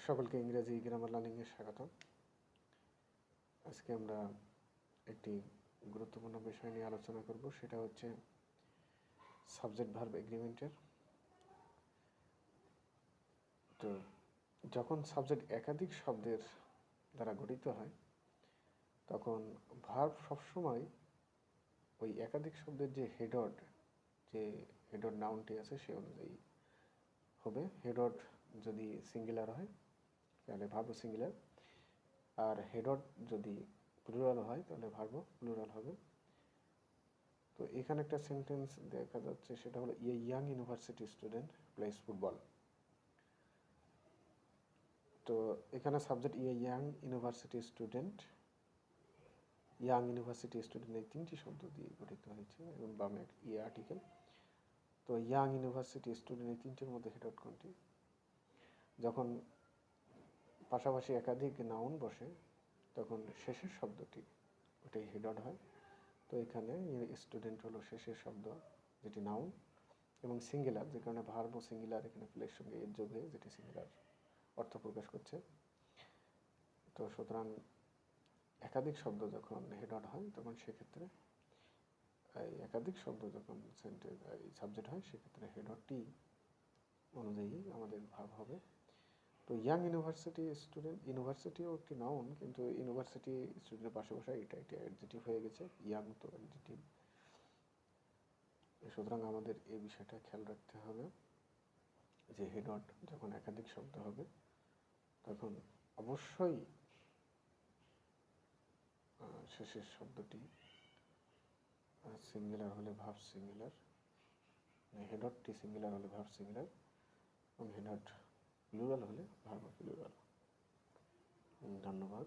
সকলকে ইংরেজি গ্রামার লার্নিংয়ে স্বাগতম। আজকে আমরা একটি গুরুত্বপূর্ণ বিষয় নিয়ে আলোচনা করব, সেটা হচ্ছে সাবজেক্ট ভার্ব এগ্রিমেন্টের। তো যখন সাবজেক্ট একাধিক শব্দের দ্বারা গঠিত হয় তখন ভার্ব সবসময় ওই একাধিক শব্দের যে হেডড নাউনটি আছে সে অনুযায়ী হবে। হেডড যদি সিঙ্গুলার হয় তাহলে ভার্ব সিঙ্গুলার, আর হেডড যদি প্লুরাল হয় তাহলে ভার্ব প্লুরাল হবে। তো এখানে একটা সেন্টেন্স দেখা যাচ্ছে, সেটা হলো a young university student plays football. তো এখানে সাবজেক্ট ইয়াং ইউনিভার্সিটি স্টুডেন্ট এই তিনটি শব্দ দিয়ে গঠিত হয়েছে এবং বামে আর্টিকেল। তো ইয়াং ইউনিভার্সিটি স্টুডেন্ট এই তিনটির মধ্যে হেডড কোনটি? যখন পাশাপাশি একাধিক নাউন বসে তখন শেষের শব্দটি ওটাই হেডড হয়। তো এখানে স্টুডেন্ট হলো শেষের শব্দ যেটি নাউন, এবং সিঙ্গুলার যে কারণে ভার্ব ও সিঙ্গুলার এখানে প্লের সঙ্গে এর যোগ হয়ে যেটি সিঙ্গুলার অর্থ প্রকাশ করছে। তো সুতরাং একাধিক শব্দ যখন হেডড হয় তখন সেক্ষেত্রে এই একাধিক শব্দ যখন সাবজেক্ট হয় সেক্ষেত্রে হেডডটি অনুযায়ী আমাদের ভার্ব হবে। তো ইয়াং ইউনিভার্সিটি স্টুডেন্ট, ইউনিভার্সিটিও একটি নাউন, কিন্তু ইউনিভার্সিটি স্টুডেন্টের পাশে বসে এটা অ্যাডজেক্টিভ হয়ে গেছে, ইয়াং তো অ্যাডজেক্টিভ। সুতরাং আমাদের এই বিষয়টা খেয়াল রাখতে হবে যে হেডড যখন একাধিক শব্দ হবে তখন অবশ্যই শেষের শব্দটি সিঙ্গুলার হলে ভার্ব সিঙ্গুলার, হেডডটি সিঙ্গুলার হলে ভার্ব সিঙ্গুলার, এবং হেডড প্লুরাল হলে ভার্ব প্লুরাল। ধন্যবাদ।